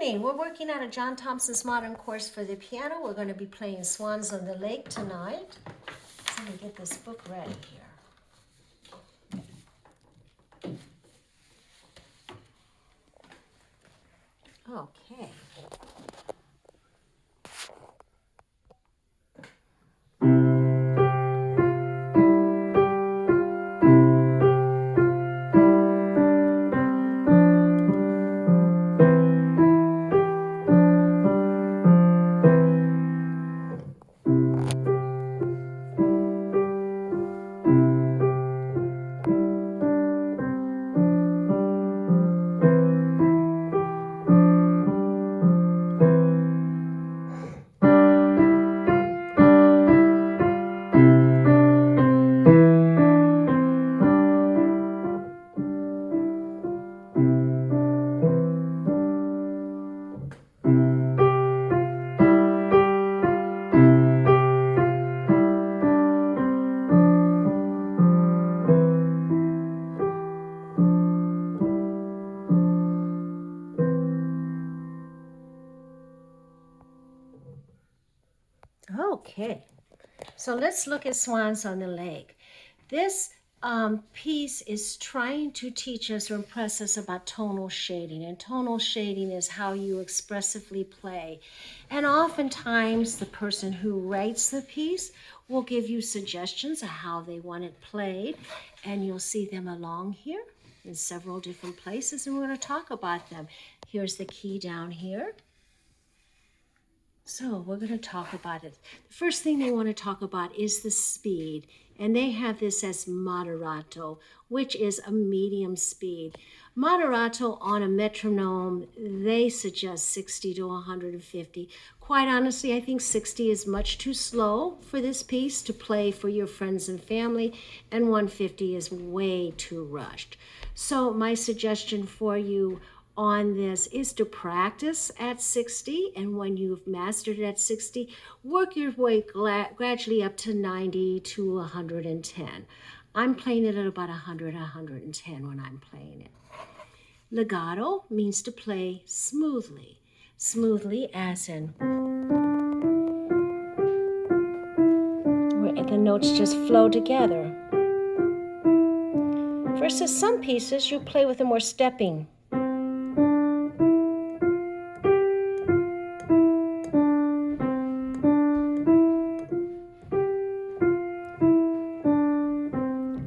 evening. We're working on a John Thompson's Modern Course for the piano. We're going to be playing Swans on the Lake tonight. So let me get this book ready here. Okay. Okay, so let's look at Swans on the Lake. This piece is trying to teach us or impress us about tonal shading, and tonal shading is how you expressively play. And oftentimes the person who writes the piece will give you suggestions of how they want it played, and you'll see them along here in several different places, and we're going to talk about them. Here's the key down here. So we're going to talk about it. The first thing they want to talk about is the speed. And they have this as moderato, which is a medium speed. Moderato on a metronome, they suggest 60 to 150. Quite honestly, I think 60 is much too slow for this piece to play for your friends and family, and 150 is way too rushed. So my suggestion for you on this is to practice at 60, and when you've mastered it at 60, work your way gradually up to 90 to 110. I'm playing it at about 100, 110 when I'm playing it. Legato means to play smoothly. Smoothly as in where the notes just flow together. Versus some pieces, you play with a more stepping.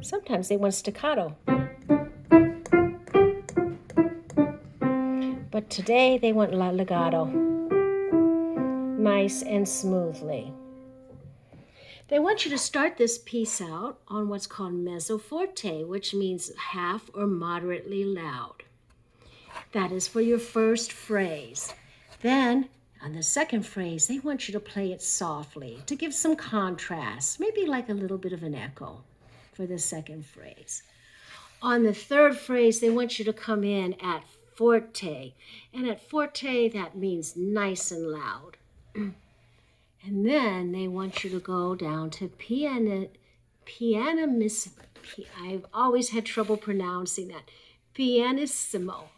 Sometimes they want staccato. But today they want legato. Nice and smoothly. They want you to start this piece out on what's called mezzo forte, which means half or moderately loud. That is for your first phrase. Then on the second phrase, they want you to play it softly to give some contrast, maybe like a little bit of an echo for the second phrase. On the third phrase, they want you to come in at forte. And at forte, that means nice and loud. And then they want you to go down to I've always had trouble pronouncing that. Pianissimo.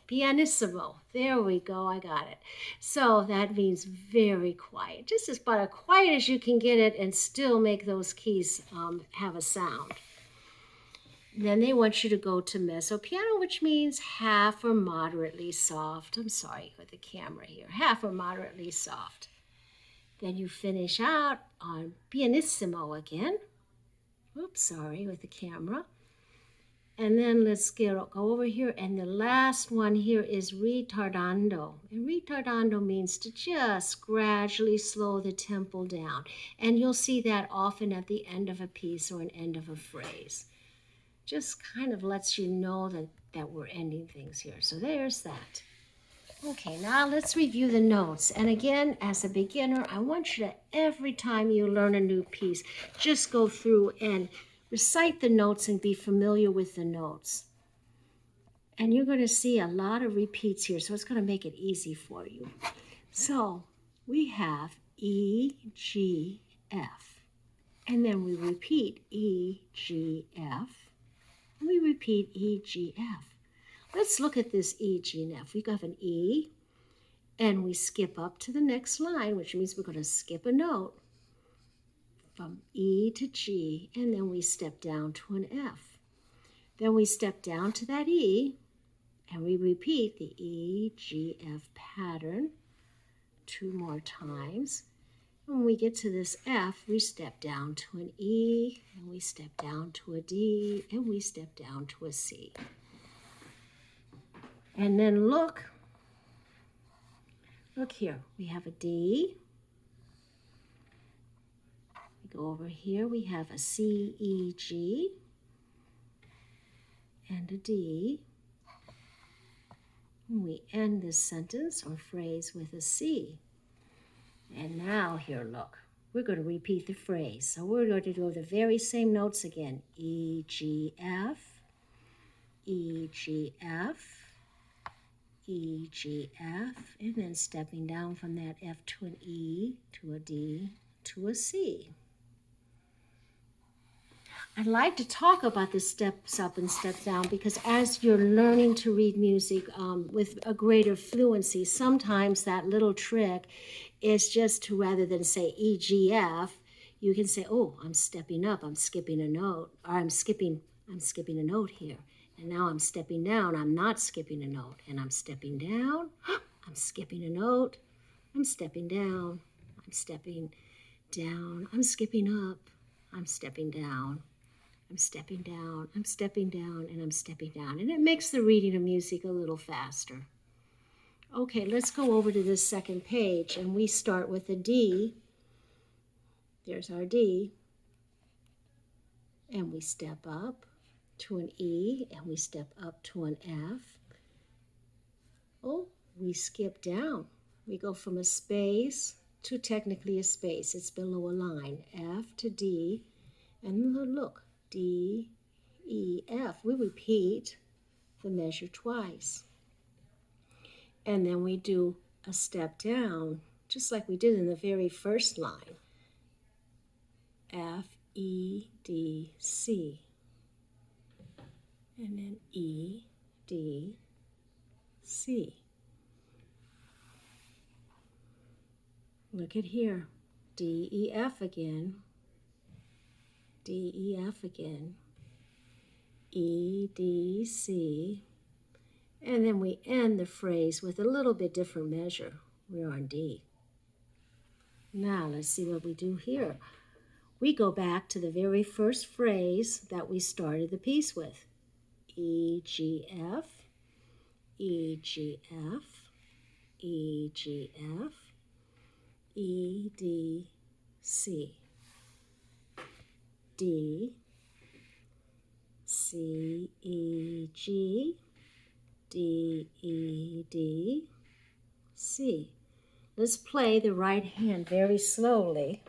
There we go, I got it. So that means very quiet. Just as about as quiet as you can get it and still make those keys have a sound. Then they want you to go to mezzo piano, which means half or moderately soft. I'm sorry with the camera here. Half or moderately soft. Then you finish out on pianissimo again. Oops, sorry with the camera. And then let's go over here. And the last one here is ritardando. And ritardando means to just gradually slow the tempo down. And you'll see that often at the end of a piece or an end of a phrase. Just kind of lets you know that we're ending things here. So there's that. Okay, now let's review the notes. And again, as a beginner, I want you to, every time you learn a new piece, just go through and recite the notes and be familiar with the notes. And you're going to see a lot of repeats here, so it's going to make it easy for you. So we have E, G, F. And then we repeat E, G, F. And we repeat E, G, F. Let's look at this E, G, and F. We have an E, And we skip up to the next line, which means we're going to skip a note from E to G, and then we step down to an F. Then we step down to that E, and we repeat the E, G, F pattern 2 more times. When we get to this F, we step down to an E, and we step down to a D, and we step down to a C. And then look here, we have a D. We go over here, we have a C, E, G, and a D. And we end this sentence or phrase with a C. And now here, look, we're going to repeat the phrase. So we're going to do the very same notes again. E, G, F, E, G, F, E, G, F, and then stepping down from that F to an E, to a D, to a C. I'd like to talk about the steps up and steps down because as you're learning to read music with a greater fluency, sometimes that little trick is just to, rather than say E, G, F, you can say, oh, I'm stepping up, I'm skipping a note, or I'm skipping a note here. And now I'm stepping down, I'm not skipping a note. And I'm stepping down, I'm skipping a note, I'm stepping down, I'm stepping down, I'm skipping up, I'm stepping down. I'm stepping down, I'm stepping down, and I'm stepping down. And it makes the reading of music a little faster. Okay, let's go over to this second page, and we start with a D. There's our D. And we step up to an E, and we step up to an F. Oh, we skip down. We go from a space to technically a space. It's below a line. F to D, and look. D, E, F. We repeat the measure twice. And then we do a step down, just like we did in the very first line. F, E, D, C. And then E, D, C. Look at here. D, E, F again. D, E, F again, E, D, C, and then we end the phrase with a little bit different measure. We're on D. Now let's see what we do here. We go back to the very first phrase that we started the piece with. E, G, F, E, G, F, E, G, F, E, D, C. D, C, E, G, D, E, D, C. Let's play the right hand very slowly.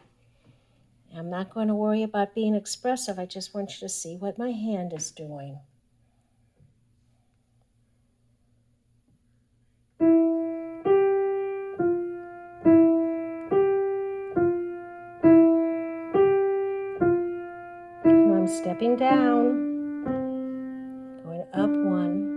I'm not going to worry about being expressive. I just want you to see what my hand is doing. I'm stepping down, going up 1.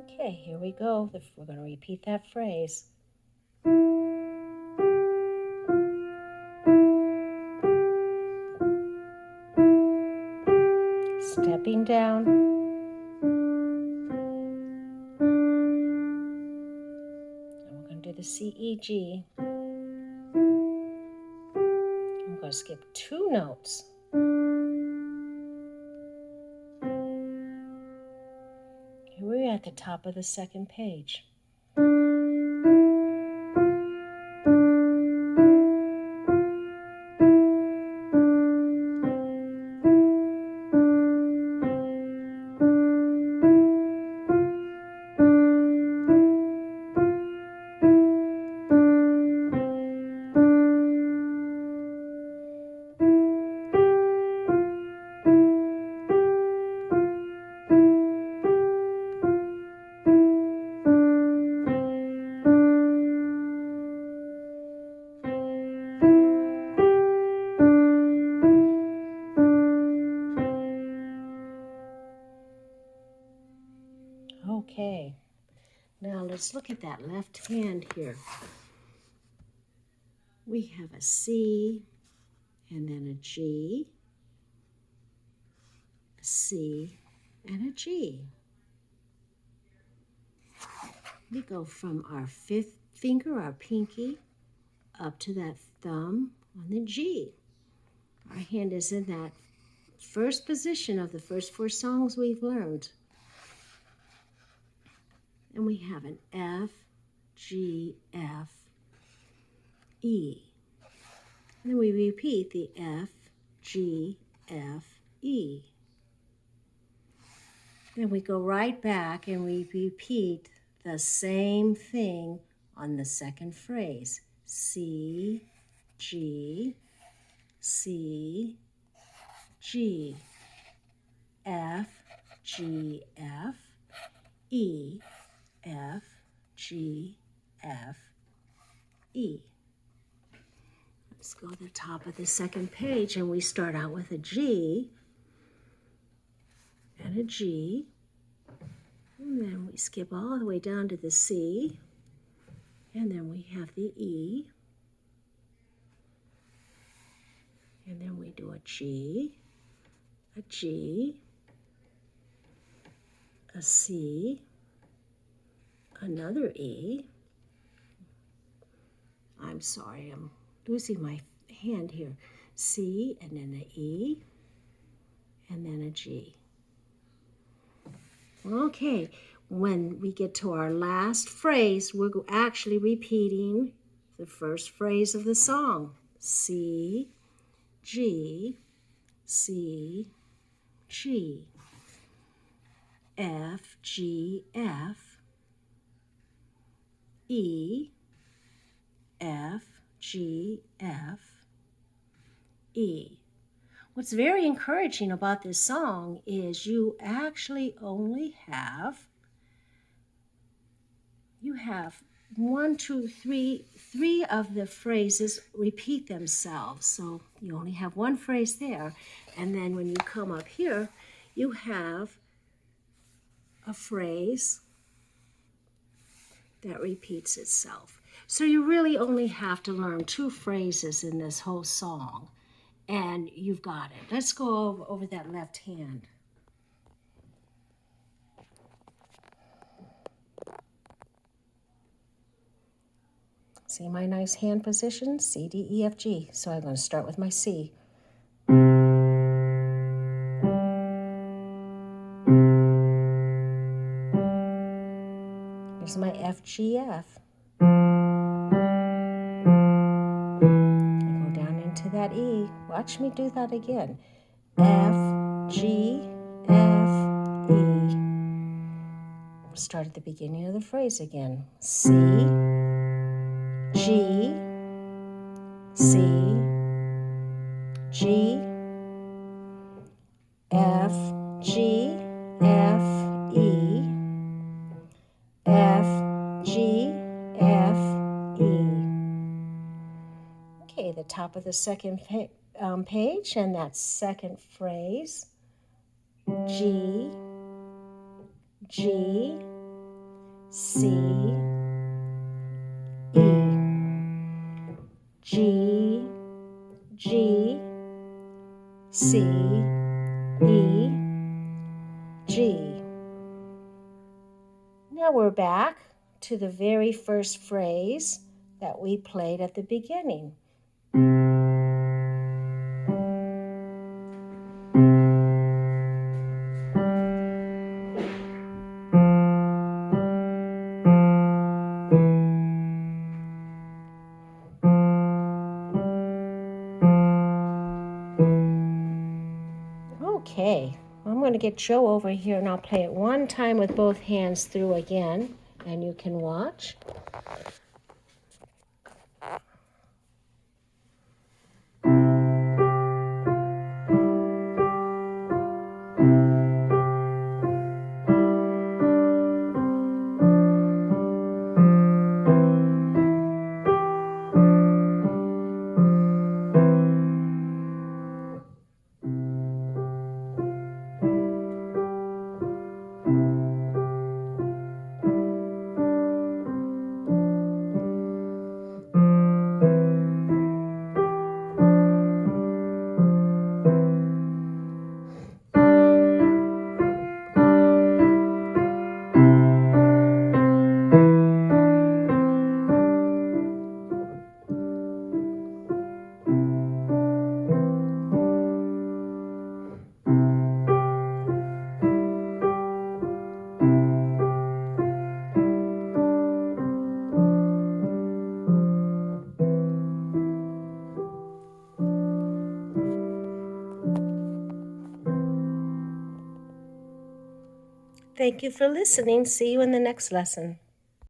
Okay, here we go. We're going to repeat that phrase. Stepping down. Do the C, E, G. I'm going to skip 2 notes. Here we're at the top of the second page. let's look at that left hand here. We have a C, and then a G, a C, and a G. We go from our fifth finger, our pinky, up to that thumb on the G. Our hand is in that first position of the first 4 songs we've learned. And we have an F, G, F, E. And then we repeat the F, G, F, E. Then we go right back and we repeat the same thing on the second phrase. C, G, C, G, F, G, F, E, F, G, F, E. Let's go to the top of the second page and we start out with a G and a G. And then we skip all the way down to the C. And then we have the E. And then we do a G, a G, a C, another E. I'm sorry, I'm losing my hand here. C, and then an E, and then a G. Okay, when we get to our last phrase, we're actually repeating the first phrase of the song. C, G, C, G, F, G, F, E, F, G, F, E. What's very encouraging about this song is you actually only have, three of the phrases repeat themselves. So you only have one phrase there. And then when you come up here, you have a phrase that repeats itself. So you really only have to learn 2 phrases in this whole song, and you've got it. Let's go over that left hand. See my nice hand position? C, D, E, F, G. So I'm going to start with my C. Here's my F, G, F. I go down into that E. Watch me do that again. F, G, F, E. Start at the beginning of the phrase again. C, G, C, G, F, G, F, E, F, G, F, E. Okay, the top of the second page and that second phrase. G, G, C, E. G, G, C, E, G. Now we're back to the very first phrase that we played at the beginning. Okay, I'm going to get Joe over here and I'll play it one time with both hands through again, and you can watch. Thank you for listening. See you in the next lesson.